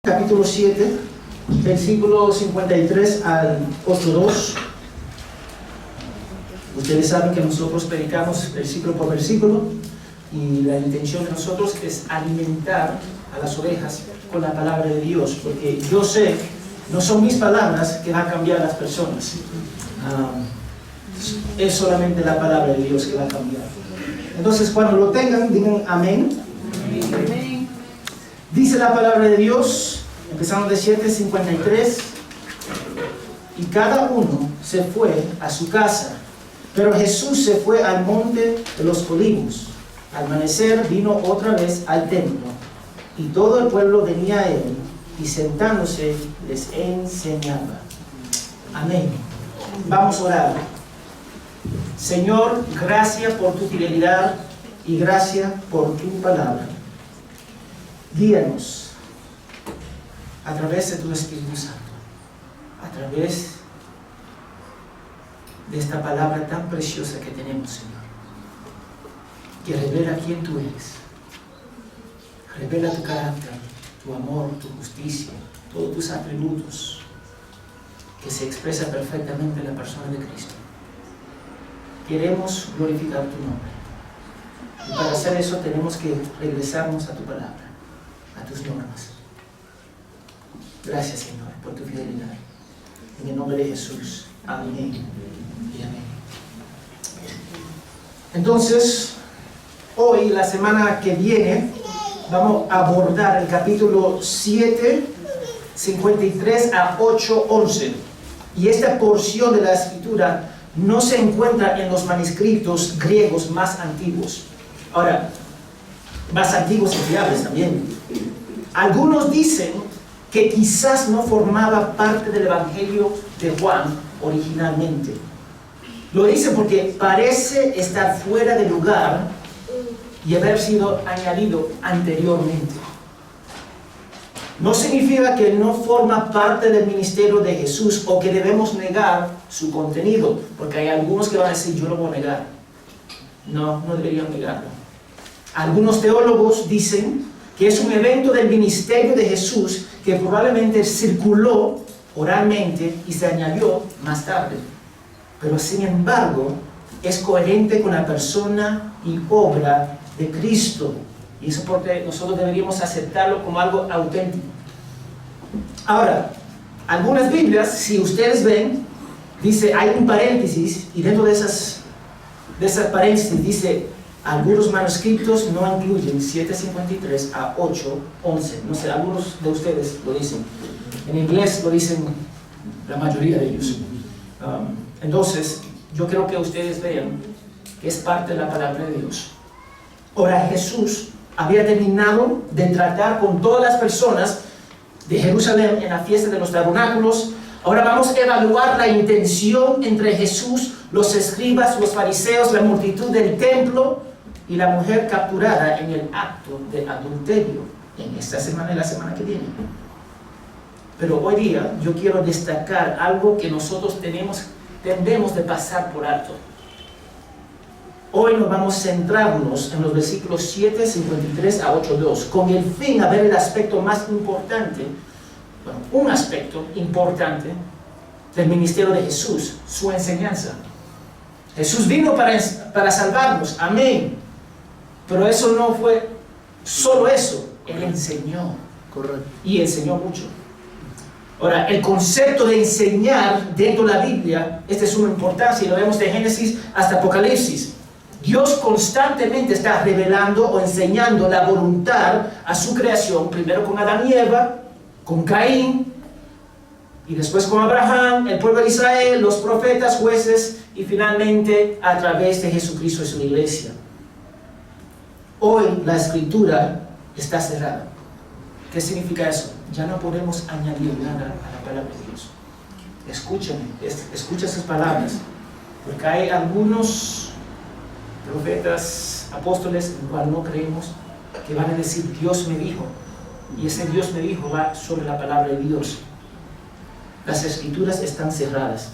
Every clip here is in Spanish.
Capítulo 7, versículo 53 al 8:2. Ustedes saben que nosotros predicamos versículo por versículo y la intención de nosotros es alimentar a las ovejas con la palabra de Dios, porque yo sé, no son mis palabras que van a cambiar a las personas, es solamente la palabra de Dios que va a cambiar. Entonces, cuando lo tengan, digan amén. Amén. Dice la palabra de Dios, empezando de 7:53, y cada uno se fue a su casa, pero Jesús se fue al monte de los Olivos. Al amanecer vino otra vez al templo, y todo el pueblo venía a él, y sentándose les enseñaba. Amén. Vamos a orar. Señor, gracias por tu fidelidad y gracias por tu palabra. Guíanos a través de tu Espíritu Santo, a través de esta palabra tan preciosa que tenemos, Señor, que revela quién tú eres, revela tu carácter, tu amor, tu justicia, todos tus atributos, que se expresa perfectamente en la persona de Cristo. Queremos glorificar tu nombre, y para hacer eso tenemos que regresarnos a tu palabra, a tus normas. Gracias, Señor, por tu fidelidad. En el nombre de Jesús. Amén y amén. Entonces, hoy, la semana que viene, vamos a abordar el capítulo 7, 53 a 8, 11. Y esta porción de la Escritura no se encuentra en los manuscritos griegos más antiguos. Ahora, más antiguos y fiables también. Algunos dicen que quizás no formaba parte del Evangelio de Juan originalmente. Lo dicen porque parece estar fuera de lugar y haber sido añadido anteriormente. No significa que no forma parte del ministerio de Jesús o que debemos negar su contenido, porque hay algunos que van a decir, yo lo voy a negar. No deberían negarlo. Algunos teólogos dicen que es un evento del ministerio de Jesús que probablemente circuló oralmente y se añadió más tarde. Pero sin embargo, es coherente con la persona y obra de Cristo. Y eso porque nosotros deberíamos aceptarlo como algo auténtico. Ahora, algunas Biblias, si ustedes ven, dice, hay un paréntesis, y dentro de esas paréntesis dice, algunos manuscritos no incluyen 7:53 a 8:11. No sé, algunos de ustedes lo dicen. En inglés lo dicen la mayoría de ellos. Entonces, yo creo que ustedes vean que es parte de la palabra de Dios. Ahora, Jesús había terminado de tratar con todas las personas de Jerusalén en la fiesta de los tabernáculos. Ahora vamos a evaluar la intención entre Jesús, los escribas, los fariseos, la multitud del templo y la mujer capturada en el acto de adulterio en esta semana y la semana que viene. Pero hoy día yo quiero destacar algo que nosotros tendemos de pasar por alto. Hoy nos vamos a centrarnos en los versículos 7:53 a 8:2, con el fin de ver el aspecto más importante, un aspecto importante del ministerio de Jesús, su enseñanza. Jesús vino para salvarnos, amén. Pero eso no fue solo eso, Él enseñó. Correcto. Y enseñó mucho. Ahora, el concepto de enseñar dentro de la Biblia, esta es una importancia, y lo vemos de Génesis hasta Apocalipsis. Dios constantemente está revelando o enseñando la voluntad a su creación, primero con Adán y Eva, con Caín, y después con Abraham, el pueblo de Israel, los profetas, jueces, y finalmente a través de Jesucristo y su iglesia. Hoy la Escritura está cerrada. ¿Qué significa eso? Ya no podemos añadir nada a la palabra de Dios. Escúchame, escucha esas palabras, porque hay algunos profetas, apóstoles, en los cuales no creemos, que van a decir, Dios me dijo, y ese Dios me dijo va sobre la palabra de Dios. Las Escrituras están cerradas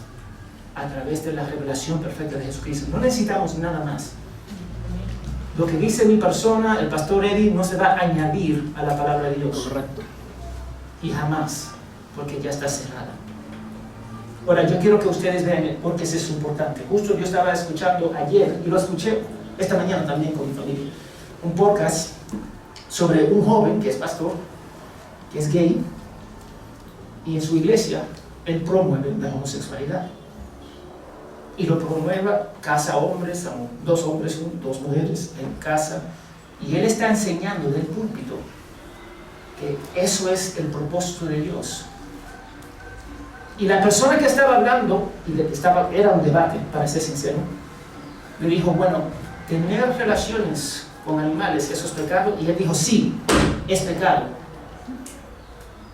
a través de la revelación perfecta de Jesucristo. No necesitamos nada más. Lo que dice mi persona, el pastor Eddie, no se va a añadir a la palabra de Dios. Correcto. y jamás, porque ya está cerrada. Ahora, yo quiero que ustedes vean por qué eso es importante. Justo yo estaba escuchando ayer, y lo escuché esta mañana también con mi familia, un podcast sobre un joven que es pastor, que es gay, y en su iglesia él promueve la homosexualidad. Y lo promueve, casa hombres, 2 hombres, 2 mujeres, en casa. Y él está enseñando del púlpito que eso es el propósito de Dios. Y la persona que estaba hablando, era un debate, para ser sincero, le dijo, bueno, tener relaciones con animales, ¿eso es pecado? Y él dijo, sí, es pecado.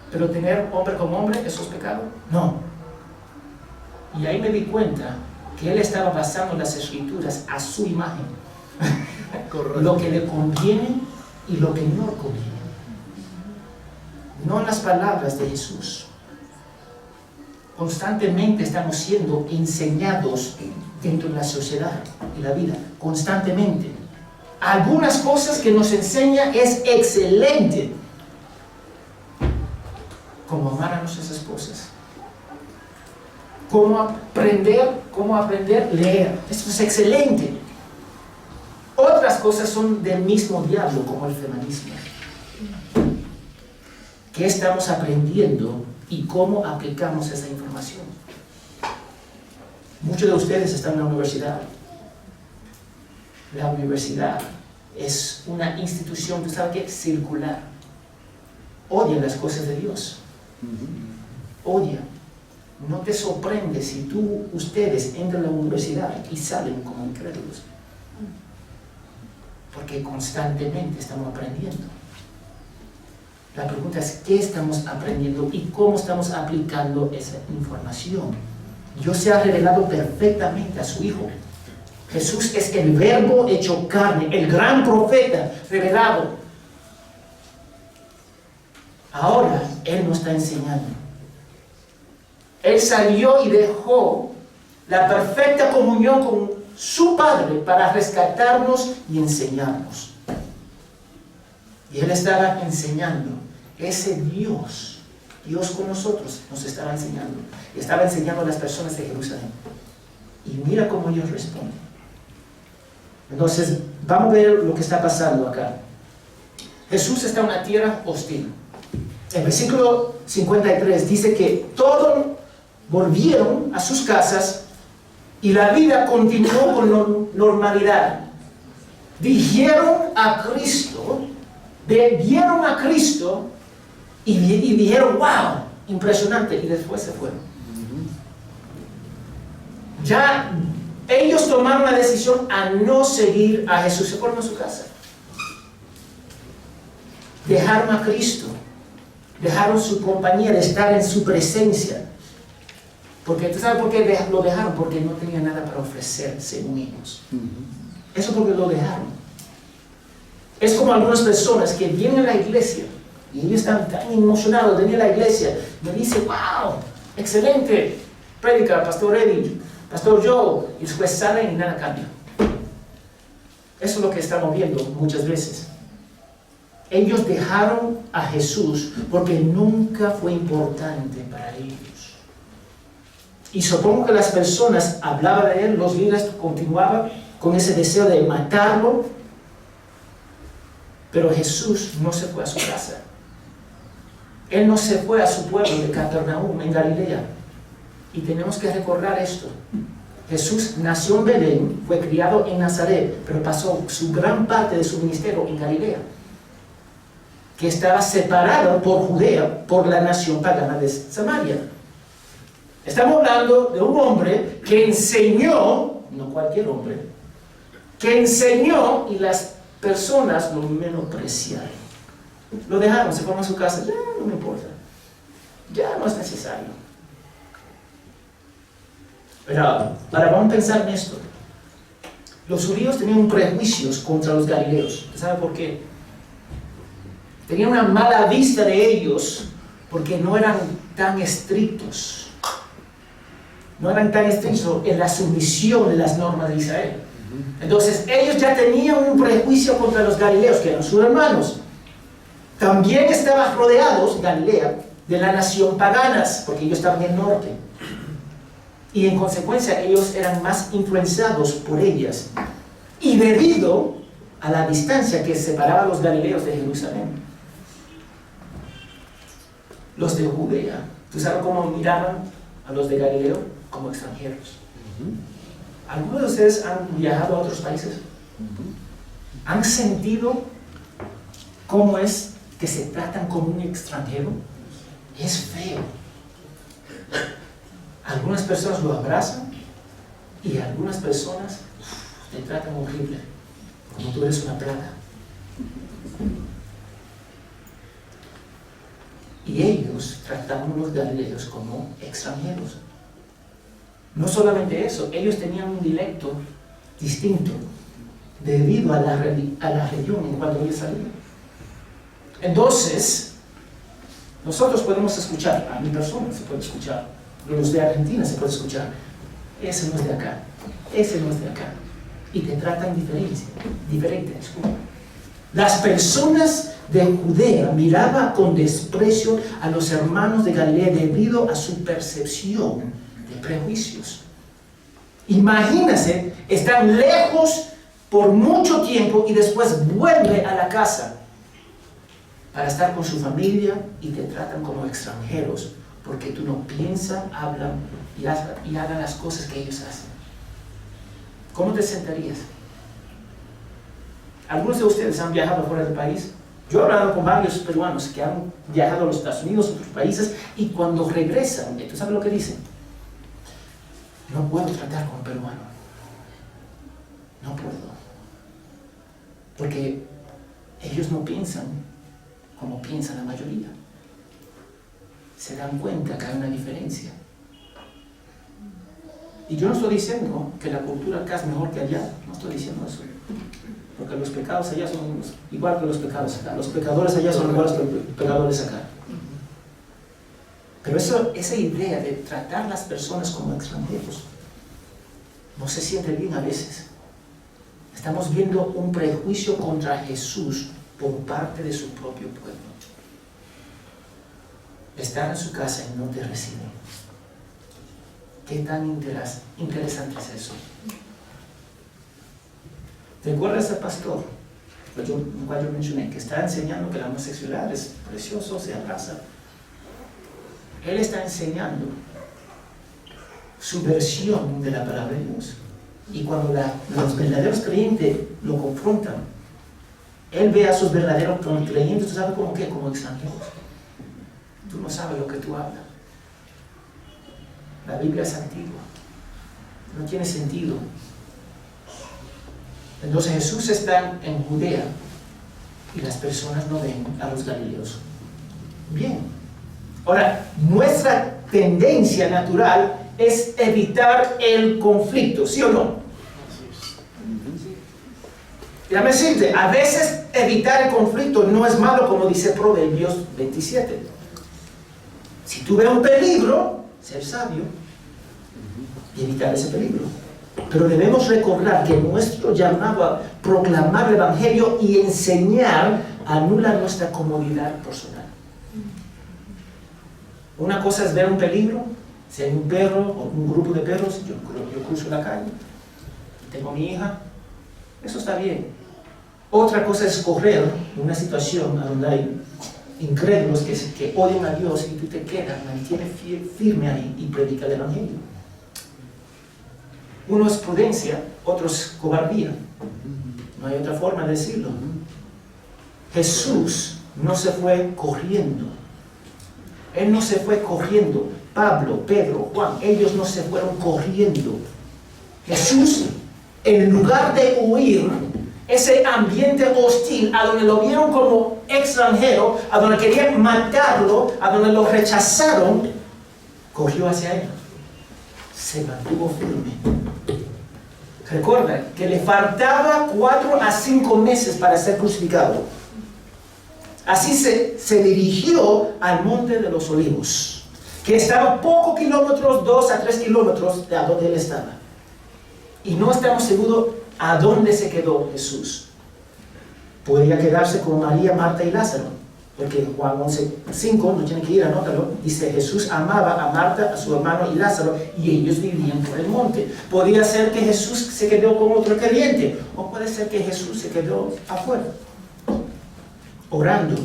Pero tener hombre con hombre, ¿eso es pecado? No. Y ahí me di cuenta que él estaba basando las escrituras a su imagen. Lo que le conviene y lo que no conviene. No las palabras de Jesús. Constantemente estamos siendo enseñados dentro de la sociedad y la vida. Constantemente. Algunas cosas que nos enseña es excelente. Como amar a nuestras esposas. Cómo aprender a leer. Esto es excelente. Otras cosas son del mismo diablo, como el feminismo. ¿Qué estamos aprendiendo y cómo aplicamos esa información? Muchos de ustedes están en la universidad. La universidad es una institución, ¿tú sabes qué? Circular. Odia las cosas de Dios. Odia. No te sorprende si ustedes entran a la universidad y salen como incrédulos. Porque constantemente estamos aprendiendo. La pregunta es, ¿qué estamos aprendiendo y cómo estamos aplicando esa información? Dios se ha revelado perfectamente a su Hijo. Jesús es el Verbo hecho carne, el gran profeta revelado. Ahora, Él nos está enseñando. Él salió y dejó la perfecta comunión con su Padre para rescatarnos y enseñarnos. Y Él estaba enseñando. Ese Dios con nosotros, nos estaba enseñando. Y estaba enseñando a las personas de Jerusalén. Y mira cómo ellos responden. Entonces, vamos a ver lo que está pasando acá. Jesús está en una tierra hostil. El versículo 53 dice que todos volvieron a sus casas y la vida continuó con normalidad. Vieron a Cristo y dijeron, wow, impresionante, y después se fueron. Ya ellos tomaron la decisión a no seguir a Jesús, se fueron a su casa. Dejaron a Cristo, dejaron su compañía de estar en su presencia. Porque ¿tú sabes por qué lo dejaron? Porque no tenía nada para ofrecer según ellos. Eso porque lo dejaron. Es como algunas personas que vienen a la iglesia y ellos están tan emocionados de venir a la iglesia. Me dicen, wow, excelente prédica, Pastor Eddie, Pastor Joe, y después salen y nada cambia. Eso es lo que estamos viendo muchas veces. Ellos dejaron a Jesús porque nunca fue importante para ellos. Y supongo que las personas hablaban de él, los líderes continuaban con ese deseo de matarlo, pero Jesús no se fue a su casa. Él no se fue a su pueblo de Capernaum, en Galilea. Y tenemos que recordar esto. Jesús nació en Belén, fue criado en Nazaret, pero pasó su gran parte de su ministerio en Galilea, que estaba separado por Judea, por la nación pagana de Samaria. Estamos hablando de un hombre que enseñó, no cualquier hombre, que enseñó y las personas lo menospreciaron. Lo dejaron, se fueron a su casa, ya no me importa, ya no es necesario. Pero ahora vamos a pensar en esto. Los judíos tenían prejuicios contra los galileos. ¿Sabe por qué? Tenían una mala vista de ellos porque no eran tan estrictos. No eran tan estrictos en la sumisión de las normas de Israel. Entonces ellos ya tenían un prejuicio contra los galileos, que eran sus hermanos. También estaban rodeados, Galilea, de la nación paganas, porque ellos estaban en el norte. Y en consecuencia ellos eran más influenciados por ellas. Y debido a la distancia que separaba a los galileos de Jerusalén, los de Judea, ¿tú sabes cómo miraban a los de Galileo? Como extranjeros. ¿Algunos de ustedes han viajado a otros países? ¿Han sentido cómo es que se tratan como un extranjero? Es feo. Algunas personas lo abrazan y algunas personas te tratan horrible, como tú eres una plaga. Y ellos trataban a los galileos como extranjeros. No solamente eso, ellos tenían un dialecto distinto debido a la región en cual ellos salían. Entonces, nosotros podemos escuchar, a mi persona se puede escuchar, los de Argentina se puede escuchar, ese no es de acá, ese no es de acá, y te tratan diferente. Las personas de Judea miraban con desprecio a los hermanos de Galilea debido a su percepción de prejuicios. Imagínense, están lejos por mucho tiempo y después vuelve a la casa para estar con su familia y te tratan como extranjeros porque tú no piensas, hablan y hagan las cosas que ellos hacen. ¿Cómo te sentirías? Algunos de ustedes han viajado fuera del país. Yo he hablado con varios peruanos que han viajado a los Estados Unidos, a otros países, y cuando regresan, ¿tú sabes lo que dicen? No puedo tratar con un peruano. No puedo. Porque ellos no piensan como piensa la mayoría. Se dan cuenta que hay una diferencia. Y yo no estoy diciendo que la cultura acá es mejor que allá, no estoy diciendo eso. Porque los pecados allá son igual que los pecados acá. Los pecadores allá son iguales que los pecadores acá. Pero esa idea de tratar a las personas como extranjeros no se siente bien a veces. Estamos viendo un prejuicio contra Jesús por parte de su propio pueblo. Estar en su casa y no te reciben. ¿Qué tan interesante es eso? ¿Recuerdas al pastor, el cual yo mencioné, que está enseñando que la homosexualidad es precioso, se abraza? Él está enseñando su versión de la palabra de Dios. Y cuando los verdaderos creyentes lo confrontan, él ve a sus verdaderos creyentes, ¿tú sabes cómo qué? Como extranjeros. Tú no sabes lo que tú hablas. La Biblia es antigua. No tiene sentido. Entonces Jesús está en Judea y las personas no ven a los galileos. Bien. Ahora, nuestra tendencia natural es evitar el conflicto, ¿sí o no? Déjame decirte, a veces evitar el conflicto no es malo, como dice Proverbios 27. Si tú ves un peligro, ser sabio y evitar ese peligro. Pero debemos recordar que nuestro llamado a proclamar el Evangelio y enseñar anula nuestra comodidad personal. Una cosa es ver un peligro, si hay un perro o un grupo de perros, yo cruzo la calle, tengo a mi hija, eso está bien. Otra cosa es correr en una situación donde hay incrédulos que odian a Dios y tú te quedas, mantienes firme ahí y predica el Evangelio. Uno es prudencia, otro es cobardía. No hay otra forma de decirlo. Jesús no se fue corriendo. Él no se fue corriendo. Pablo, Pedro, Juan, ellos no se fueron corriendo. Jesús, en lugar de huir ese ambiente hostil, a donde lo vieron como extranjero, a donde querían matarlo, a donde lo rechazaron, corrió hacia él. Se mantuvo firme. Recuerda que le faltaba 4 a 5 meses para ser crucificado. Así se dirigió al Monte de los Olivos, que estaba pocos kilómetros, 2 a 3 kilómetros de a donde él estaba. Y no estamos seguros a dónde se quedó Jesús. Podría quedarse con María, Marta y Lázaro. Porque Juan 11:5, no tiene que ir, anótalo, dice Jesús amaba a Marta, a su hermano y Lázaro, y ellos vivían por el monte. Podría ser que Jesús se quedó con otro creyente, o puede ser que Jesús se quedó afuera, orando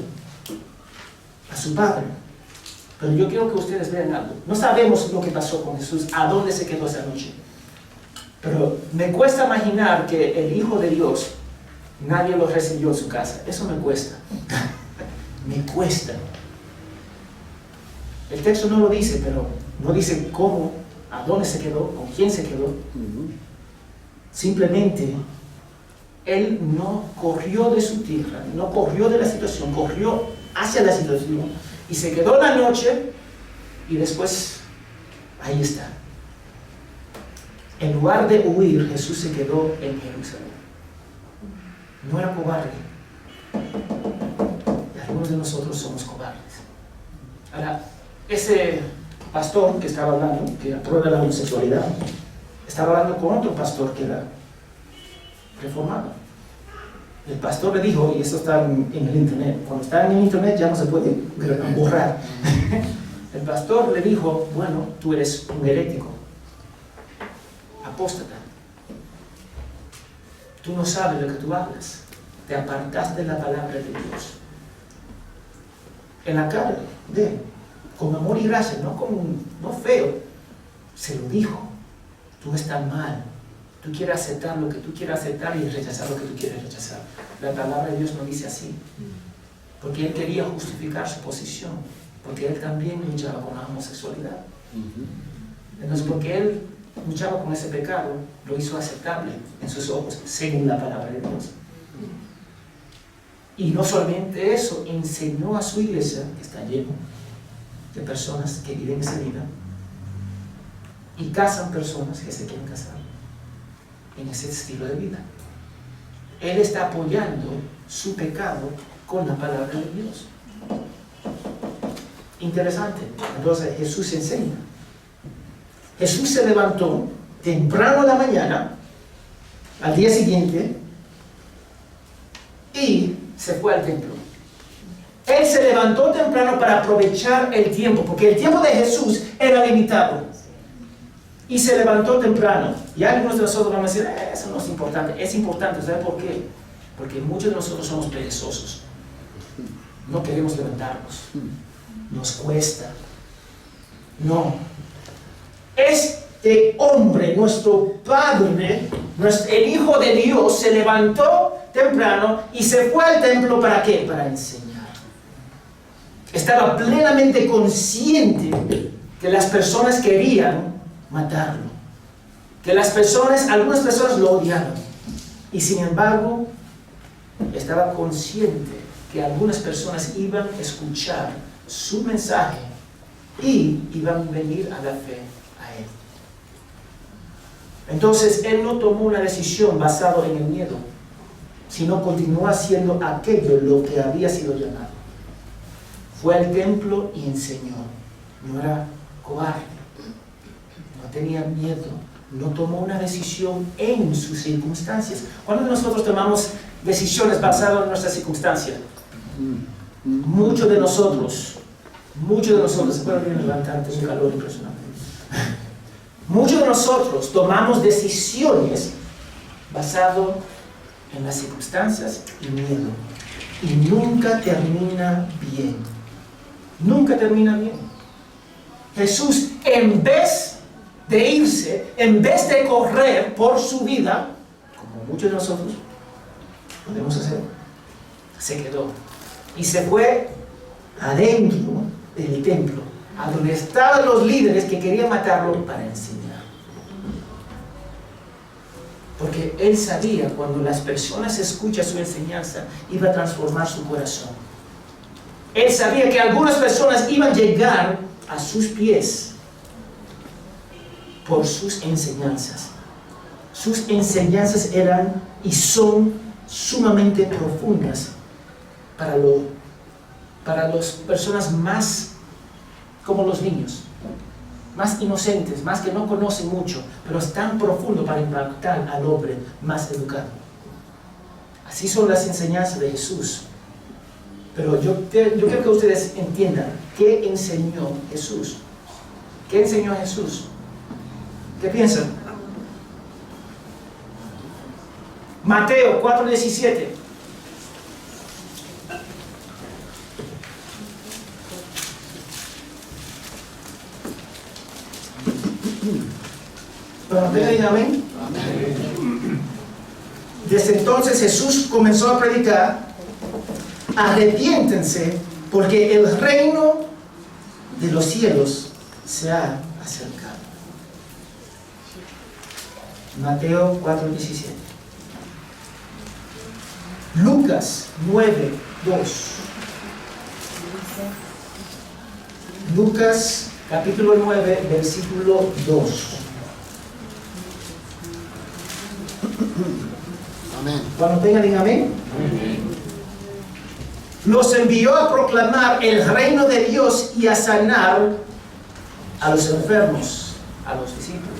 a su Padre. Pero yo quiero que ustedes vean algo. No sabemos lo que pasó con Jesús, a dónde se quedó esa noche. Pero me cuesta imaginar que el Hijo de Dios, nadie lo recibió en su casa. Eso me cuesta. Me cuesta. El texto no lo dice, pero no dice cómo, a dónde se quedó, con quién se quedó. Simplemente, él no corrió de su tierra, no corrió de la situación, corrió hacia la situación y se quedó la noche y después, ahí está. En lugar de huir, Jesús se quedó en Jerusalén. No era cobarde. Algunos de nosotros somos cobardes. Ahora, ese pastor que estaba hablando, que aprueba la homosexualidad, estaba hablando con otro pastor que era reformado. El pastor le dijo, y eso está en el internet, cuando está en el internet ya no se puede borrar. El pastor le dijo, bueno, tú eres un herético, apóstata. Tú no sabes lo que tú hablas. Te apartaste de la palabra de Dios. En la cara de él, con amor y gracia, no feo, se lo dijo. Tú estás mal. Tú quieres aceptar lo que tú quieres aceptar y rechazar lo que tú quieres rechazar. La palabra de Dios no dice así. Porque él quería justificar su posición. Porque él también luchaba con la homosexualidad. Entonces, porque él luchaba con ese pecado, lo hizo aceptable en sus ojos, según la palabra de Dios. Y no solamente eso, enseñó a su iglesia, que está lleno de personas que viven esa vida, y casan personas que se quieren casar en ese estilo de vida. Él está apoyando su pecado con la palabra de Dios. Interesante. Entonces Jesús enseña. Jesús se levantó temprano en la mañana, al día siguiente, y se fue al templo. Él se levantó temprano para aprovechar el tiempo, porque el tiempo de Jesús era limitado. Y se levantó temprano. Y algunos de nosotros van a decir, eso no es importante. Es importante, ¿sabe por qué? Porque muchos de nosotros somos perezosos. No queremos levantarnos. Nos cuesta. No. Este hombre, nuestro Padre, el Hijo de Dios, se levantó temprano y se fue al templo. ¿Para qué? Para enseñar. Estaba plenamente consciente que las personas querían matarlo, que algunas personas lo odiaban, y sin embargo estaba consciente que algunas personas iban a escuchar su mensaje y iban a venir a la fe a él. Entonces él no tomó una decisión basada en el miedo, sino continuó haciendo aquello lo que había sido llamado. Fue al templo y enseñó. No era cobarde, no tenía miedo, no tomó una decisión en sus circunstancias. ¿Cuándo nosotros tomamos decisiones basadas en nuestras circunstancias? Muchos de nosotros, se pueden levantar, tengo un calor impresionante. Muchos de nosotros tomamos decisiones basadas en las circunstancias y miedo. Y nunca termina bien. Nunca termina bien. Jesús, en vez de irse, en vez de correr por su vida, como muchos de nosotros podemos hacer, se quedó y se fue adentro del templo, a donde estaban los líderes que querían matarlo, para enseñar. Porque él sabía, cuando las personas escuchan su enseñanza, iba a transformar su corazón. Él sabía que algunas personas iban a llegar a sus pies por sus enseñanzas. Sus enseñanzas eran y son sumamente profundas para las personas más como los niños, más inocentes, más que no conocen mucho, pero es tan profundo para impactar al hombre más educado. Así son las enseñanzas de Jesús. Pero yo quiero que ustedes entiendan qué enseñó Jesús. ¿Qué enseñó Jesús? ¿Qué piensan? Mateo 4:17. Pero digan amén. Desde entonces Jesús comenzó a predicar: arrepiéntense, porque el reino de los cielos se ha acercado. Mateo 4:17. Lucas 9:2. Lucas capítulo 9, versículo 2. Amén. Cuando tengan, digan amén. Los envió a proclamar el reino de Dios y a sanar a los enfermos, a los discípulos.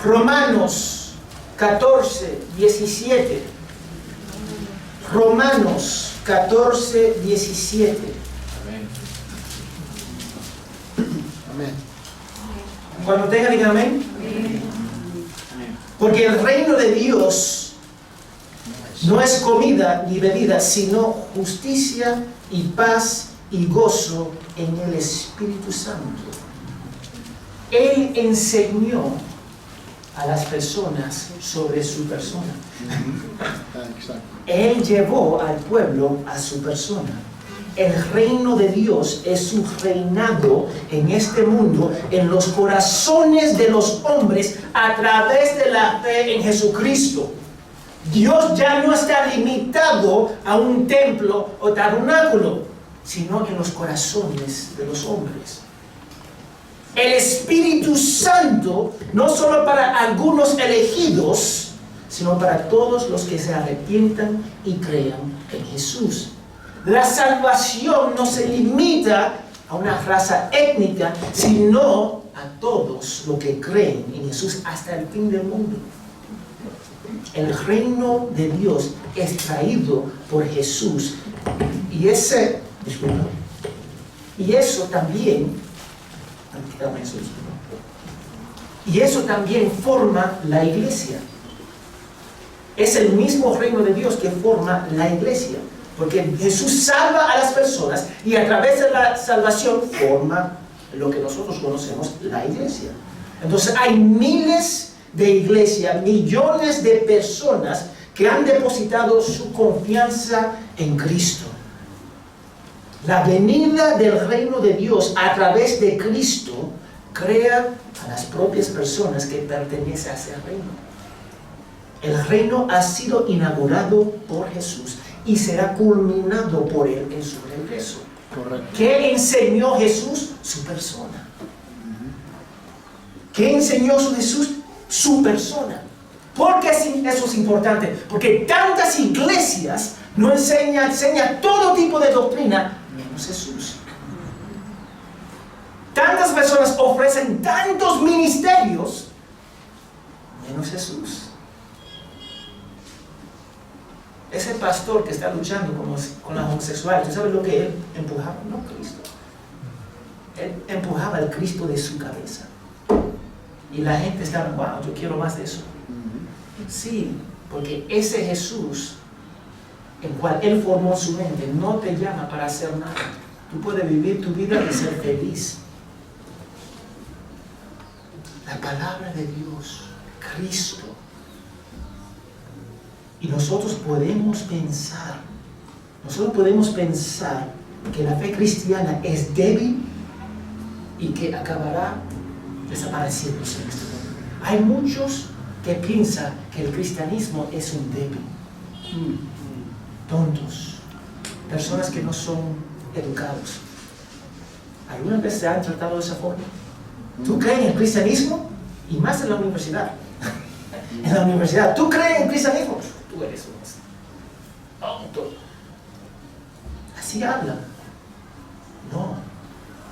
Romanos 14:17. Romanos 14:17. Amén. Cuando tengan, digan amén. Porque el reino de Dios no es comida ni bebida, sino justicia y paz y gozo en el Espíritu Santo. Él enseñó a las personas sobre su persona. Él llevó al pueblo a su persona. El reino de Dios es su reinado en este mundo, en los corazones de los hombres, a través de la fe en Jesucristo. Dios ya no está limitado a un templo o tabernáculo, sino en los corazones de los hombres. El Espíritu Santo, no solo para algunos elegidos, sino para todos los que se arrepientan y crean en Jesús. La salvación no se limita a una raza étnica, sino a todos los que creen en Jesús hasta el fin del mundo. El reino de Dios es traído por Jesús. Y eso también forma la iglesia. Es el mismo reino de Dios que forma la iglesia. Porque Jesús salva a las personas y a través de la salvación forma lo que nosotros conocemos, la iglesia. Entonces hay miles de iglesias, millones de personas que han depositado su confianza en Cristo. La venida del reino de Dios a través de Cristo crea a las propias personas que pertenecen a ese reino. El reino ha sido inaugurado por Jesús y será culminado por Él en su regreso. Correcto. ¿Qué enseñó Jesús? Su persona. ¿Qué enseñó Jesús? Su persona. ¿Por qué eso es importante? Porque tantas iglesias no enseñan todo tipo de doctrina, menos Jesús. Tantas personas ofrecen tantos ministerios, menos Jesús. Ese pastor que está luchando con la homosexualidad, ¿tú sabes lo que él empujaba? No, Cristo. Él empujaba el Cristo de su cabeza. Y la gente estaba, wow, yo quiero más de eso. Sí, porque ese Jesús, en cual Él formó su mente, no te llama para hacer nada. Tú puedes vivir tu vida y ser feliz. La palabra de Dios, Cristo. Y nosotros podemos pensar que la fe cristiana es débil y que acabará desapareciendo en este mundo. Hay muchos que piensan que el cristianismo es un débil. Tontos. Personas que no son educados. ¿Alguna vez se han tratado de esa forma? ¿Tú crees en el cristianismo? Y más en la universidad. En la universidad, ¿tú crees en el cristianismo? Tú eres un tonto. Así hablan. No.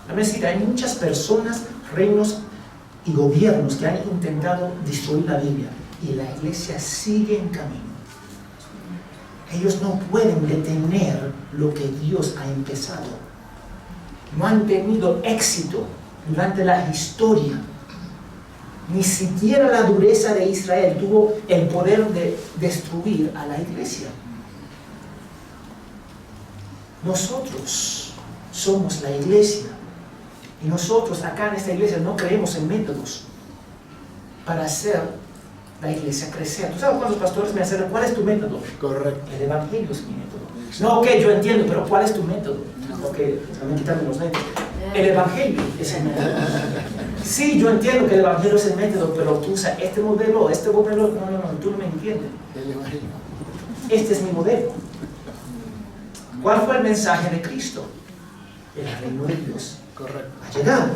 Déjame decir, hay muchas personas, reinos y gobiernos que han intentado destruir la Biblia y la iglesia sigue en camino. Ellos no pueden detener lo que Dios ha empezado. No han tenido éxito durante la historia. Ni siquiera la dureza de Israel tuvo el poder de destruir a la iglesia. Nosotros somos la iglesia. Y nosotros acá en esta iglesia no creemos en métodos para hacer la iglesia crecer. ¿Tú sabes cuántos pastores me hacen? ¿Cuál es tu método? Correcto. El evangelio es mi método. No, ok, yo entiendo, pero ¿cuál es tu método? Ok, también quitarme los lentes. El evangelio es el método. Sí, yo entiendo que el evangelio es el método, pero tú usas este modelo, no, tú no me entiendes. El evangelio. Este es mi modelo. ¿Cuál fue el mensaje de Cristo? El reino de Dios Correcto. ha llegado.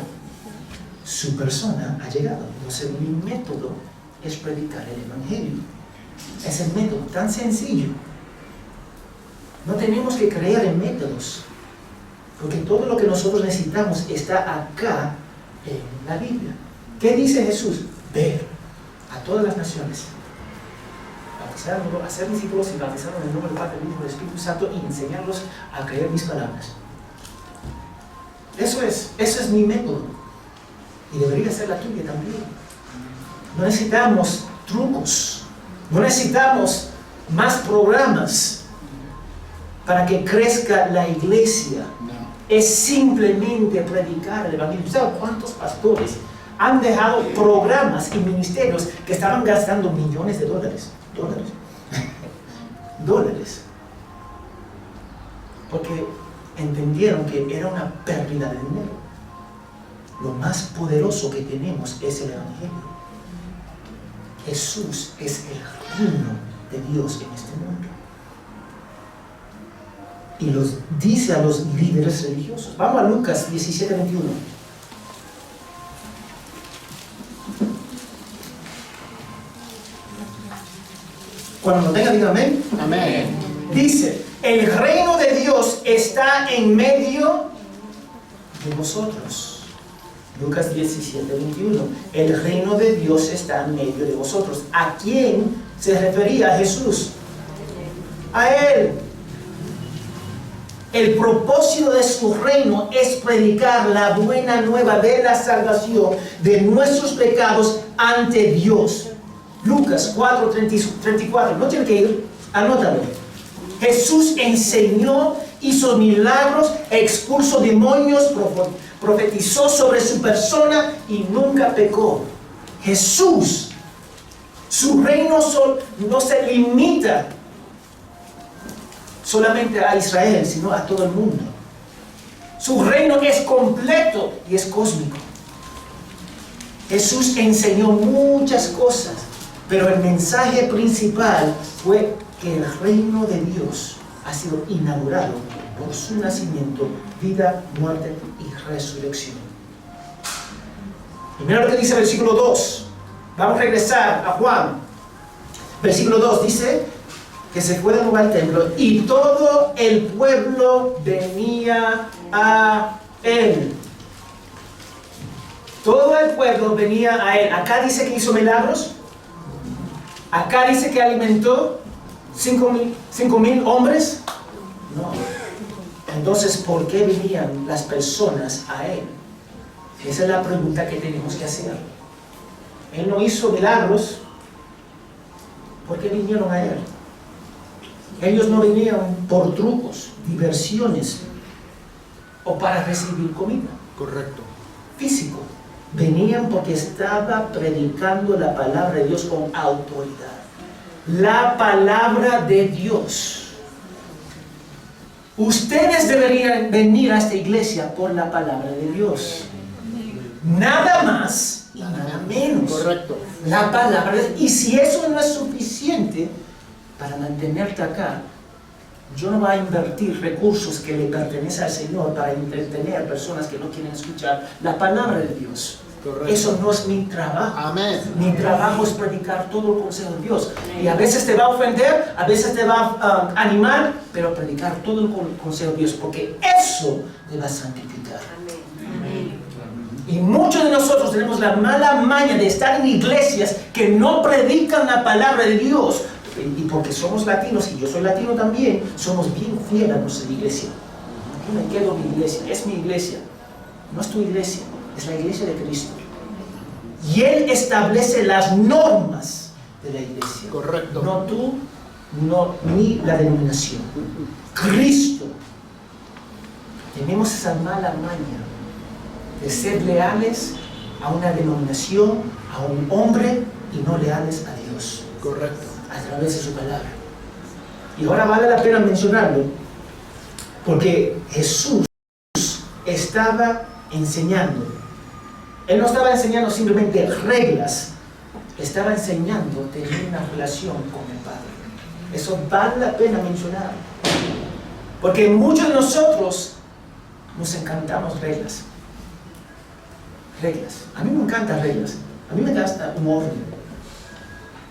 Su persona ha llegado. Entonces mi método es predicar el evangelio. Es el método tan sencillo. No tenemos que creer en métodos, porque todo lo que nosotros necesitamos está acá en la Biblia. ¿Qué dice Jesús? Ver a todas las naciones, hacer discípulos y bautizarlos en el nombre del Padre, del Hijo y del Espíritu Santo y enseñarlos a creer mis palabras. Eso es mi método y debería ser la tuya también. No necesitamos trucos, no necesitamos más programas para que crezca la iglesia. No. Es simplemente predicar el evangelio. ¿Sabes cuántos pastores han dejado programas y ministerios que estaban gastando millones de dólares? Dólares. Porque entendieron que era una pérdida de dinero. Lo más poderoso que tenemos es el evangelio. Jesús es el reino de Dios en este mundo. Y los dice a los líderes religiosos. Vamos a Lucas 17:21. Cuando lo tenga, diga amén. Amén. Dice, el reino de Dios está en medio de vosotros. Lucas 17:21. El reino de Dios está en medio de vosotros. ¿A quién se refería Jesús? A Él. El propósito de su reino es predicar la buena nueva de la salvación de nuestros pecados ante Dios. Lucas 4:34. No tiene que ir, anótalo. Jesús enseñó, hizo milagros, expulsó demonios, profetizó sobre su persona y nunca pecó. Jesús, su reino no se limita solamente a Israel, sino a todo el mundo. Su reino es completo y es cósmico. Jesús enseñó muchas cosas, pero el mensaje principal fue que el reino de Dios ha sido inaugurado por su nacimiento, vida, muerte y resurrección. Y mira lo que dice el versículo 2. Vamos a regresar a Juan. Versículo 2 dice que se fue de nuevo al templo y todo el pueblo venía a él. Todo el pueblo venía a él. Acá dice que hizo milagros. Acá dice que alimentó 5,000 hombres. No. Entonces, ¿por qué venían las personas a él? Esa es la pregunta que tenemos que hacer. Él no hizo milagros. ¿Por qué vinieron a él? Ellos no venían por trucos, diversiones o para recibir comida. Correcto. Físico. Venían porque estaba predicando la palabra de Dios con autoridad. La palabra de Dios. Ustedes deberían venir a esta iglesia por la palabra de Dios. Nada más y nada menos. Correcto. La palabra de Dios. Y si eso no es suficiente para mantenerte acá, yo no voy a invertir recursos que le pertenecen al Señor para entretener a personas que no quieren escuchar la palabra de Dios. Correcto. Eso no es mi trabajo. Amén. Mi trabajo es predicar todo el consejo de Dios. Y a veces te va a ofender, a veces te va a animar, pero predicar todo el consejo de Dios, porque eso te va a santificar. Y muchos de nosotros tenemos la mala maña de estar en iglesias que no predican la palabra de Dios. y porque somos latinos, y yo soy latino también, somos bien fieles a nuestra iglesia. Yo me quedo en mi iglesia, es mi iglesia, no es tu iglesia, es la iglesia de Cristo. Y Él establece las normas de la iglesia. Correcto. No tú, ni la denominación. Cristo. Tenemos esa mala maña de ser leales a una denominación, a un hombre, y no leales a Dios. Correcto. A través de su palabra. Y ahora vale la pena mencionarlo, porque Jesús estaba enseñando. Él no estaba enseñando simplemente reglas, estaba enseñando a tener una relación con el Padre. Eso vale la pena mencionar, porque muchos de nosotros nos encantamos reglas. A mí me encantan reglas, a mí me encanta un orden.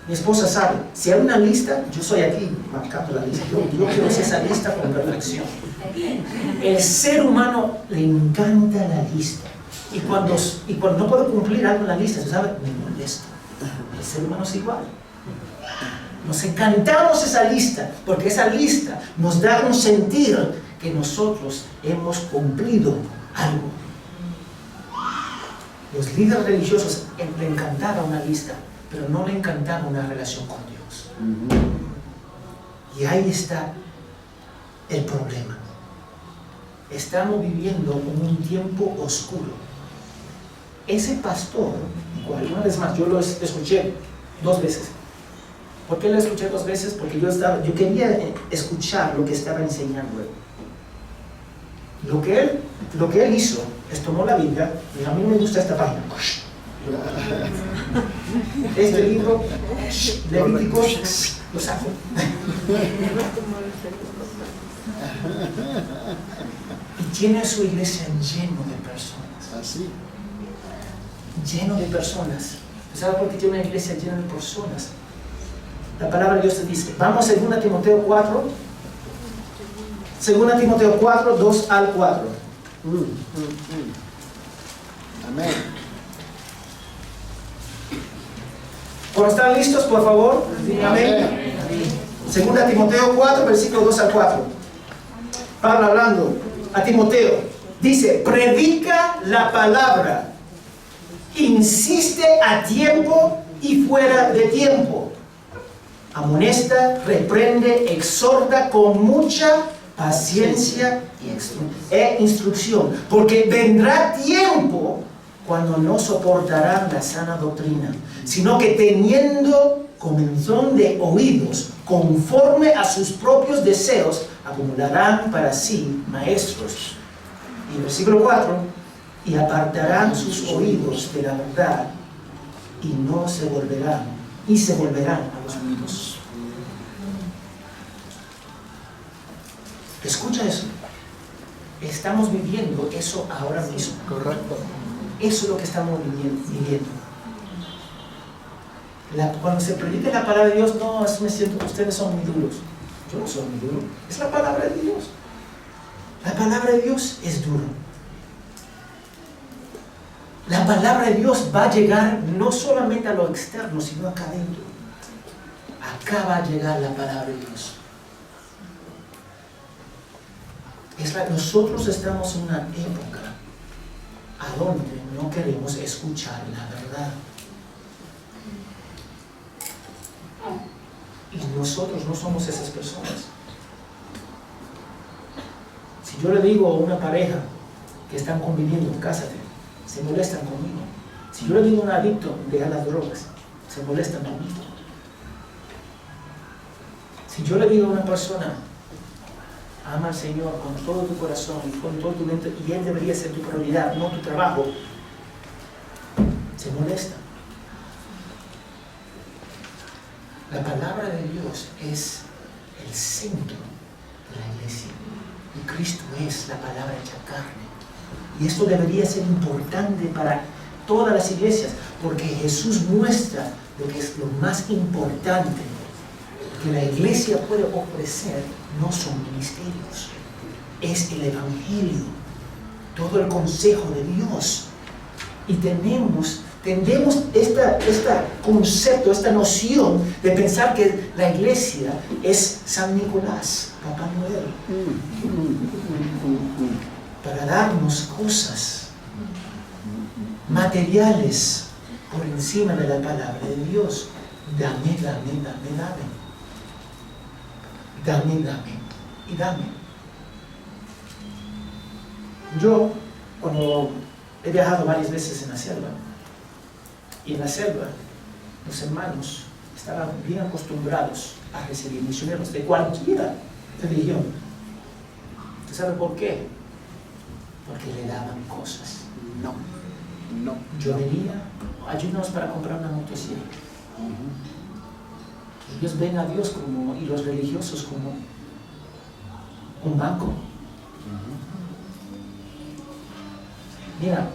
Mi esposa sabe, si hay una lista, yo soy aquí marcando la lista. Yo quiero hacer esa lista con perfección. El ser humano le encanta la lista. Y cuando no puedo cumplir algo en la lista, ¿sabe? Me molesta. El ser humano es igual. Nos encantamos esa lista, porque esa lista nos da un sentir que nosotros hemos cumplido algo. Los líderes religiosos le encantaba una lista, pero no le encantaba una relación con Dios. Y ahí está el problema. Estamos viviendo en un tiempo oscuro. Ese pastor, una vez más, yo lo escuché 2 veces. ¿Por qué lo escuché 2 veces? Porque yo quería escuchar lo que estaba enseñando él. Lo que él hizo es tomó la Biblia, y a mí me gusta esta página. Este libro, Levítico, lo saco. Y tiene su iglesia lleno de personas. Así. Lleno de personas. ¿Sabe por qué tiene una iglesia llena de personas? La palabra de Dios te dice, vamos a 2 Timoteo 4, 2 Timoteo 4, 2 al 4. Amén. Cuando están listos, por favor, amén. 2 Timoteo 4, versículo 2 al 4. Pablo hablando a Timoteo, dice, predica la palabra, insiste a tiempo y fuera de tiempo, amonesta, reprende, exhorta con mucha paciencia e instrucción, porque vendrá tiempo cuando no soportarán la sana doctrina, sino que teniendo comezón de oídos, conforme a sus propios deseos, acumularán para sí maestros. Y versículo 4, y apartarán sus oídos de la verdad, y se volverán a los oídos. Escucha eso. Estamos viviendo eso ahora mismo. Correcto. Eso es lo que estamos viviendo. Cuando se predica la palabra de Dios, no, me siento que ustedes son muy duros. Yo no soy muy duro. Es la palabra de Dios. La palabra de Dios es duro. La palabra de Dios va a llegar no solamente a lo externo, sino acá adentro. Acá va a llegar la palabra de Dios. Nosotros estamos en una época a donde no queremos escuchar la verdad. Y nosotros no somos esas personas. Si yo le digo a una pareja que están conviviendo, cásate, se molestan conmigo. Si yo le digo a un adicto de las drogas, se molestan conmigo. Si yo le digo a una persona, ama al Señor con todo tu corazón y con todo tu mente, y Él debería ser tu prioridad, no tu trabajo, se molesta. La palabra de Dios es el centro de la iglesia. Y Cristo es la palabra hecha carne. Y esto debería ser importante para todas las iglesias, porque Jesús muestra lo que es lo más importante que la iglesia puede ofrecer. No son ministerios, es el Evangelio, todo el consejo de Dios. Y tenemos Tendemos este concepto, esta noción de pensar que la iglesia es San Nicolás, Papá Noel, para darnos cosas materiales por encima de la palabra de Dios. Dame, dame, dame, dame. Dame, dame y dame. Yo, cuando he viajado varias veces en la selva, y en la selva, los hermanos estaban bien acostumbrados a recibir misioneros de cualquier religión. ¿Usted sabe por qué? Porque le daban cosas. No. Yo venía, ayúdanos para comprar una motosierra. Ellos ven a Dios como, y los religiosos como un banco. Mira,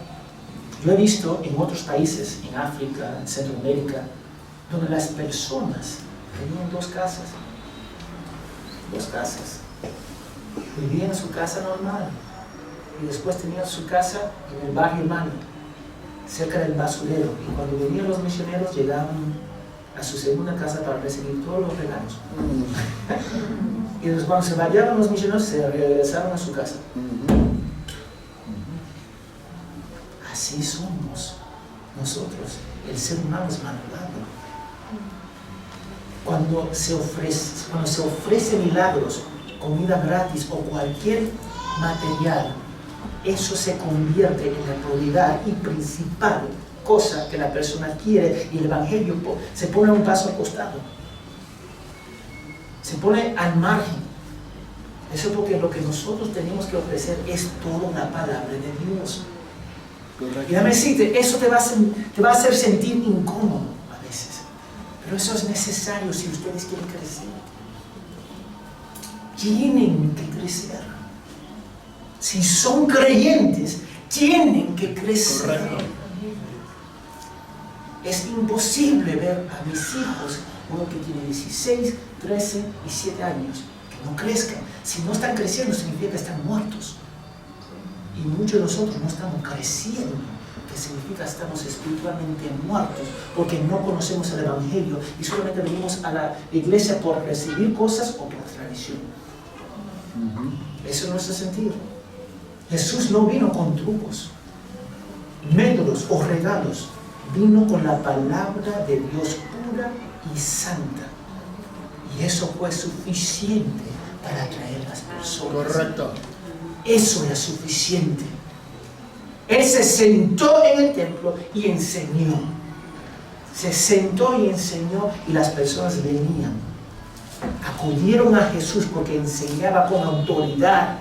yo he visto en otros países, en África, en Centroamérica, donde las personas tenían dos casas. Vivían en su casa normal y después tenían su casa en el barrio hermano, cerca del basurero. Y cuando venían los misioneros, llegaban a su segunda casa para recibir todos los regalos. Y después, cuando se vayan los misioneros, se regresaron a su casa. Así somos nosotros. El ser humano es malvado. Cuando se ofrece milagros, comida gratis o cualquier material, eso se convierte en la prioridad y principal cosa que la persona quiere, y el evangelio se pone un paso al costado, se pone al margen. Eso es porque lo que nosotros tenemos que ofrecer es toda la palabra de Dios. Correcto. Y déjame decirte, eso te va a hacer sentir incómodo a veces, pero eso es necesario si ustedes quieren crecer. Tienen que crecer. Si son creyentes, tienen que crecer. Correcto. Es imposible ver a mis hijos, uno que tiene 16, 13 y 7 años, que no crezcan. Si no están creciendo, significa que están muertos. Y muchos de nosotros no estamos creciendo, que significa que estamos espiritualmente muertos, porque no conocemos el evangelio y solamente venimos a la iglesia por recibir cosas o por tradición. Eso no es el sentido. Jesús no vino con trucos, métodos o regalos. Vino con la palabra de Dios pura y santa. Y eso fue suficiente para atraer a las personas. Correcto. Eso era suficiente. Él se sentó en el templo y enseñó. Se sentó y enseñó, y las personas venían. Acudieron a Jesús porque enseñaba con autoridad.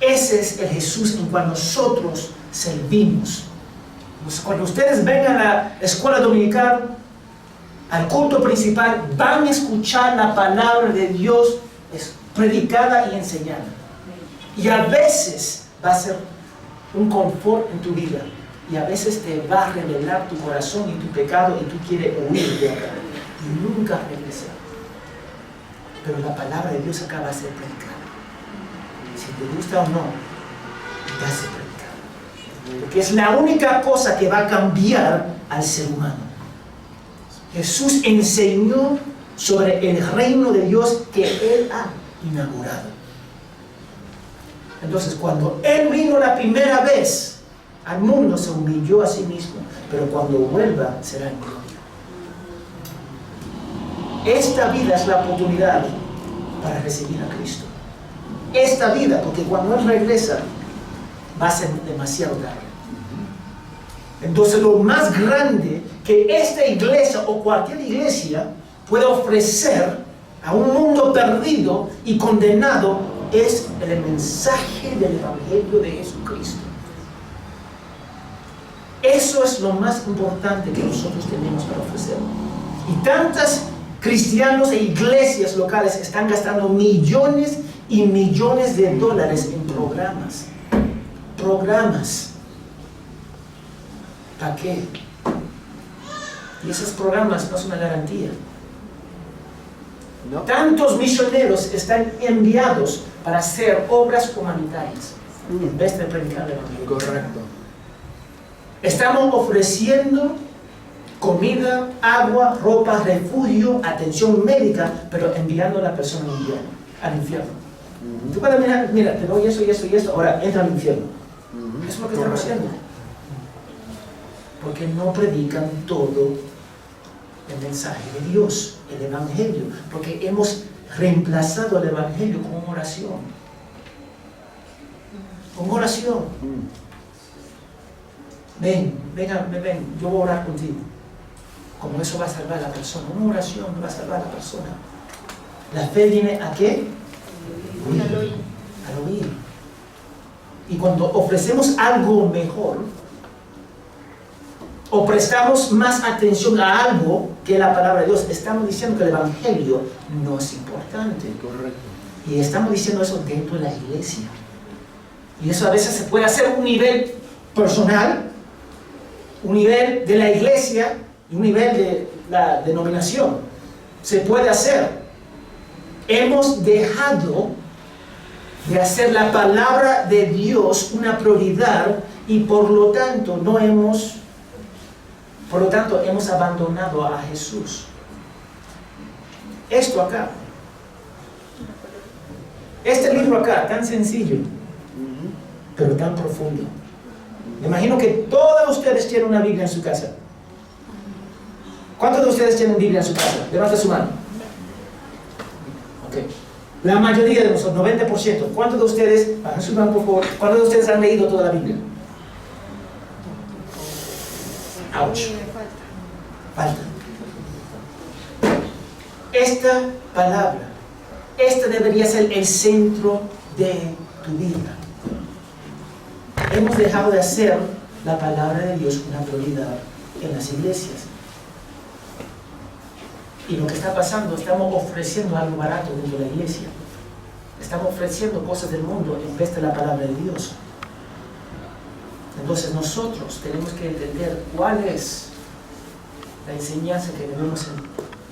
Ese es el Jesús en cual nosotros servimos. Cuando ustedes vengan a la escuela dominical, al culto principal, van a escuchar la palabra de Dios predicada y enseñada. Y a veces va a ser un confort en tu vida, y a veces te va a revelar tu corazón y tu pecado, y tú quieres huir de acá y nunca regresar. Pero la palabra de Dios acaba de ser predicada. Si te gusta o no, va a ser predicada. Porque es la única cosa que va a cambiar al ser humano. Jesús enseñó sobre el reino de Dios que Él ha inaugurado. Entonces, cuando Él vino la primera vez al mundo, se humilló a sí mismo, pero cuando vuelva será en gloria. Esta vida es la oportunidad para recibir a Cristo. Esta vida, porque cuando Él regresa va a ser demasiado tarde. Entonces, lo más grande que esta iglesia o cualquier iglesia puede ofrecer a un mundo perdido y condenado es el mensaje del Evangelio de Jesucristo. Eso es lo más importante que nosotros tenemos para ofrecer. Y tantos cristianos e iglesias locales están gastando millones y millones de dólares en programas. ¿Para qué? Y esos programas no son una garantía. No. Tantos misioneros están enviados para hacer obras humanitarias en vez de predicar el evangelio. Correcto. Estamos ofreciendo comida, agua, ropa, refugio, atención médica, pero enviando a la persona al infierno. Tú puedes mirar, mira, te doy eso y eso y eso, ahora entra al infierno. Eso es lo que estamos haciendo. Porque no predican todo el mensaje de Dios, el Evangelio, porque hemos reemplazado el Evangelio con oración. Con oración. Ven, yo voy a orar contigo. Como eso va a salvar a la persona. Una oración va a salvar a la persona. La fe viene ¿a qué? Al oír. Y cuando ofrecemos algo mejor, o prestamos más atención a algo que la palabra de Dios, estamos diciendo que el Evangelio no es importante. Correcto. Y estamos diciendo eso dentro de la iglesia. Y eso a veces se puede hacer a un nivel personal, un nivel de la iglesia y un nivel de la denominación. Se puede hacer. Hemos dejado de hacer la palabra de Dios una prioridad y por lo tanto hemos abandonado a Jesús. Esto acá, este libro acá, tan sencillo, pero tan profundo. Me imagino que todos ustedes tienen una Biblia en su casa. ¿Cuántos de ustedes tienen Biblia en su casa? Levanta su mano. Ok. La mayoría de nosotros, 90%. ¿Cuántos de ustedes, bajen su mano por favor, cuántos de ustedes han leído toda la Biblia? Ouch. Falta. Esta palabra, esta debería ser el centro de tu vida. Hemos dejado de hacer la palabra de Dios una prioridad en las iglesias. Y lo que está pasando, estamos ofreciendo algo barato dentro de la iglesia. Estamos ofreciendo cosas del mundo en vez de la palabra de Dios. Entonces nosotros tenemos que entender cuál es la enseñanza que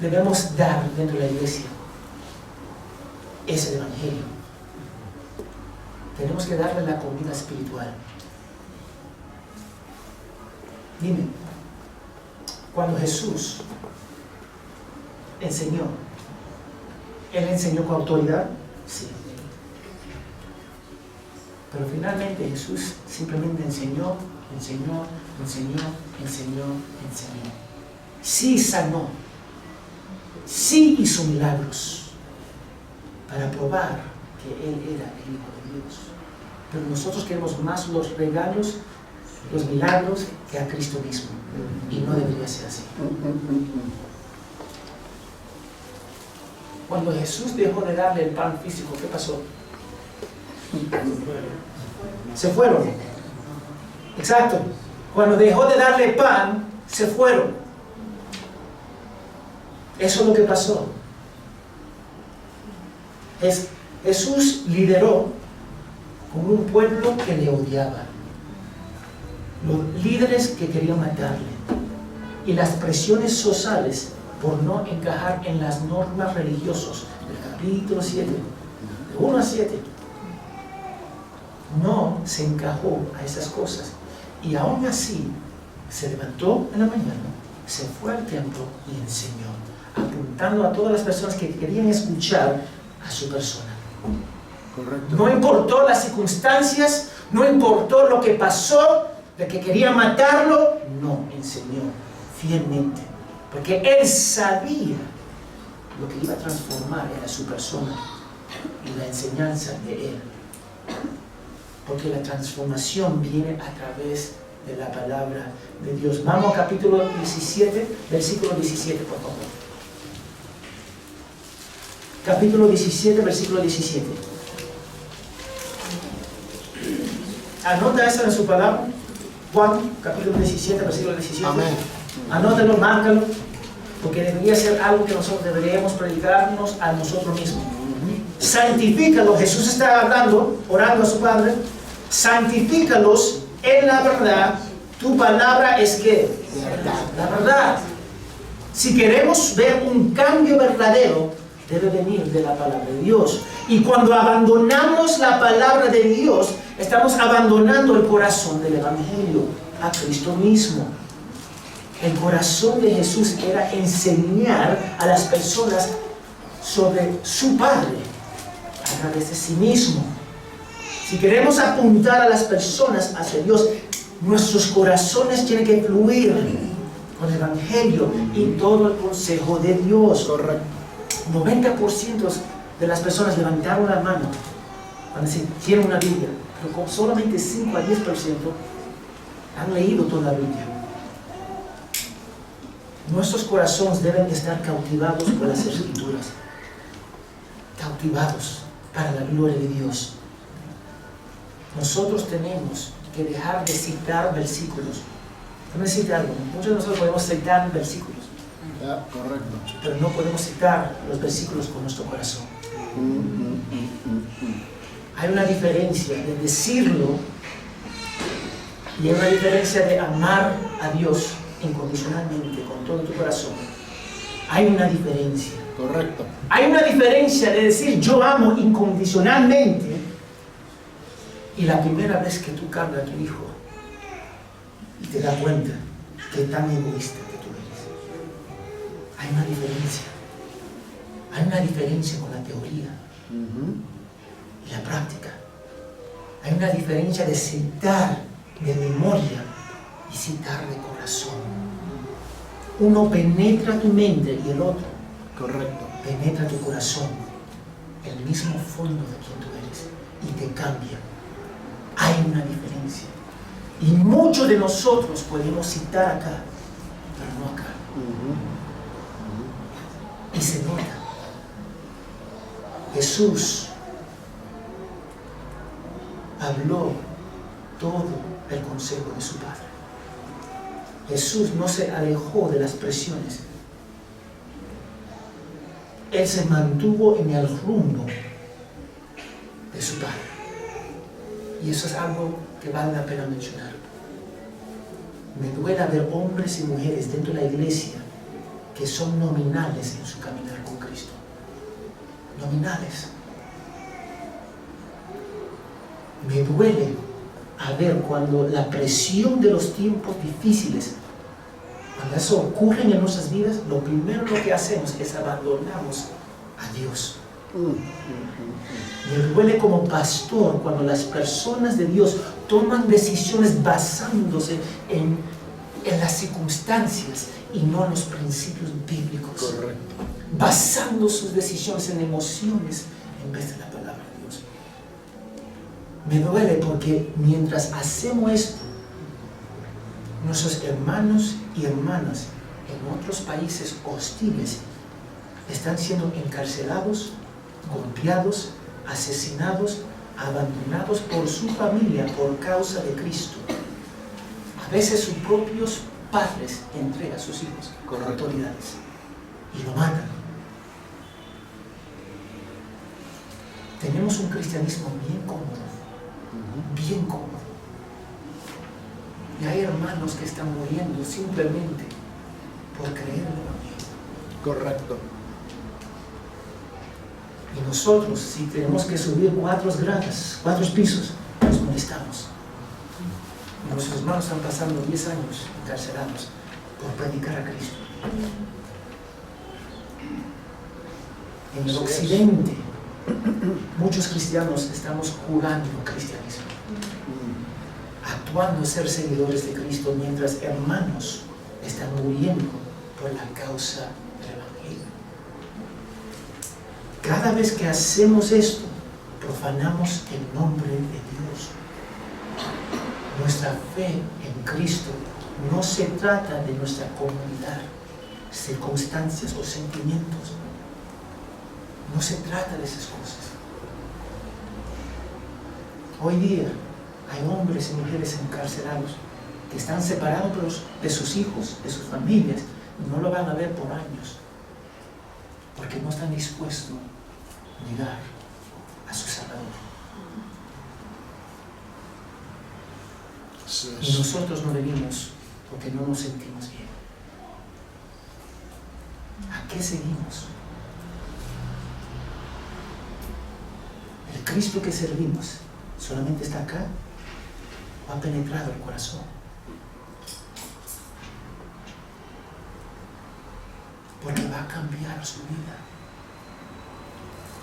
debemos dar dentro de la iglesia. Es el Evangelio. Tenemos que darle la comida espiritual. Dime, cuando Jesús enseñó, ¿Él enseñó con autoridad? Sí. Pero finalmente Jesús simplemente enseñó. Sí sanó, sí hizo milagros para probar que Él era el Hijo de Dios. Pero nosotros queremos más los regalos, los milagros, que a Cristo mismo. Y no debería ser así. Cuando Jesús dejó de darle el pan físico, ¿qué pasó? Se fueron. Exacto. Cuando dejó de darle pan, se fueron. Eso es lo que pasó. Jesús lideró con un pueblo que le odiaba. Los líderes que querían matarle. Y las presiones sociales por no encajar en las normas religiosas del capítulo 7, de 1 a 7. No se encajó a esas cosas. Y aún así, se levantó en la mañana, se fue al templo y enseñó, apuntando a todas las personas que querían escuchar a su persona. Correcto. No importó las circunstancias, no importó lo que pasó, de que quería matarlo, no, enseñó fielmente. Porque él sabía lo que iba a transformar era su persona y la enseñanza de él. Porque la transformación viene a través de la palabra de Dios. Vamos al capítulo 17, versículo 17, por favor. Capítulo 17, versículo 17. Anota eso en su palabra. Juan, capítulo 17, versículo 17. Amén. Anótalo, márcalo, porque debería ser algo que nosotros deberíamos predicarnos a nosotros mismos. Santifícalos, Jesús está hablando, orando a su Padre. Santifícalos en la verdad. Tu palabra es ¿qué? La verdad. Si queremos ver un cambio verdadero, debe venir de la palabra de Dios. Y cuando abandonamos la palabra de Dios, estamos abandonando el corazón del Evangelio. a Cristo mismo. El corazón de Jesús era enseñar a las personas sobre su Padre a través de sí mismo. Si queremos apuntar a las personas hacia Dios, nuestros corazones tienen que fluir con el Evangelio y todo el consejo de Dios. Correcto. 90% de las personas levantaron la mano cuando decir, tienen una Biblia, pero con solamente 5 a 10% han leído toda la Biblia. Nuestros corazones deben estar cautivados por las Escrituras, cautivados para la gloria de Dios. Nosotros tenemos que dejar de citar versículos. Déjame decirte algo, muchos de nosotros podemos citar versículos, Correcto. pero no podemos citar los versículos con nuestro corazón. Hay una diferencia de decirlo y hay una diferencia de amar a Dios incondicionalmente, con todo tu corazón. Hay una diferencia. Correcto. Hay una diferencia de decir yo amo incondicionalmente y la primera vez que tú cargas a tu hijo y te das cuenta que es tan egoísta que tú eres. Hay una diferencia. Hay una diferencia con la teoría y la práctica. Hay una diferencia de citar de memoria y citar de corazón. Uno penetra tu mente y el otro Correcto. penetra tu corazón, el mismo fondo de quien tú eres, y te cambia. Hay una diferencia. Y muchos de nosotros podemos citar acá, pero no acá. Y se nota. Jesús habló todo el consejo de su Padre. Jesús no se alejó de las presiones. Él se mantuvo en el rumbo de su Padre. Y eso es algo que vale la pena mencionar. Me duele ver hombres y mujeres dentro de la iglesia que son nominales en su caminar con Cristo. Nominales. Me duele a ver cuando la presión de los tiempos difíciles, cuando eso ocurre en nuestras vidas, lo primero que hacemos es abandonamos a Dios. Me duele como pastor cuando las personas de Dios toman decisiones basándose en las circunstancias y no en los principios bíblicos. Correcto. Basando sus decisiones en emociones en vez de la palabra de Dios. Me duele porque mientras hacemos esto, nuestros hermanos y hermanas en otros países hostiles están siendo encarcelados, golpeados, asesinados, abandonados por su familia por causa de Cristo. A veces sus propios padres entregan a sus hijos con autoridades y lo matan. Tenemos un cristianismo bien cómodo, bien cómodo. Y hay hermanos que están muriendo simplemente por creer en el Evangelio. Correcto. Y nosotros, si tenemos que subir 4 gradas, 4 pisos, nos molestamos. Nuestros hermanos están pasando 10 años encarcelados por predicar a Cristo. En el occidente, muchos cristianos estamos jugando cristianismo, actuando ser seguidores de Cristo, mientras hermanos están muriendo por la causa del Evangelio. Cada vez que hacemos esto, profanamos el nombre de Dios. Nuestra fe en Cristo no se trata de nuestra comunidad, circunstancias o sentimientos. No se trata de esas cosas. Hoy día hay hombres y mujeres encarcelados que están separados de sus hijos, de sus familias, y no lo van a ver por años, porque no están dispuestos a negar a su Salvador. Y nosotros no venimos porque no nos sentimos bien. ¿A qué seguimos? ¿El Cristo que servimos solamente está acá o ha penetrado el corazón? porque va a cambiar su vida.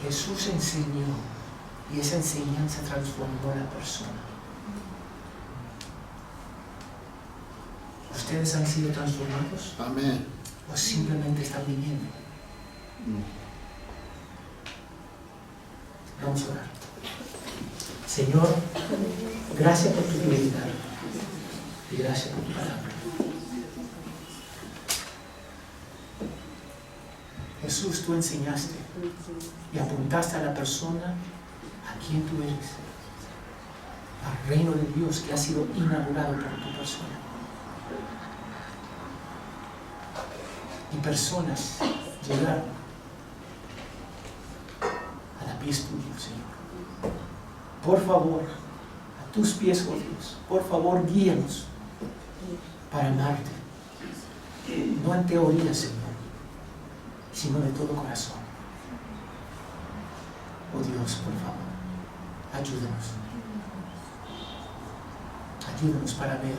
Jesús enseñó y esa enseñanza transformó a la persona. ¿Ustedes han sido transformados? Amén. ¿O simplemente están viviendo? Vamos a orar. Señor, gracias por tu fidelidad y gracias por tu palabra. Jesús, tú enseñaste y apuntaste a la persona a quien tú eres, al reino de Dios que ha sido inaugurado por tu persona. Y personas llegaron a la pies tuya, Señor. Por favor, a tus pies, oh Dios, por favor, guíanos para amarte. No en teoría, Señor, sino de todo corazón. Oh Dios, por favor, ayúdanos. Ayúdanos para ver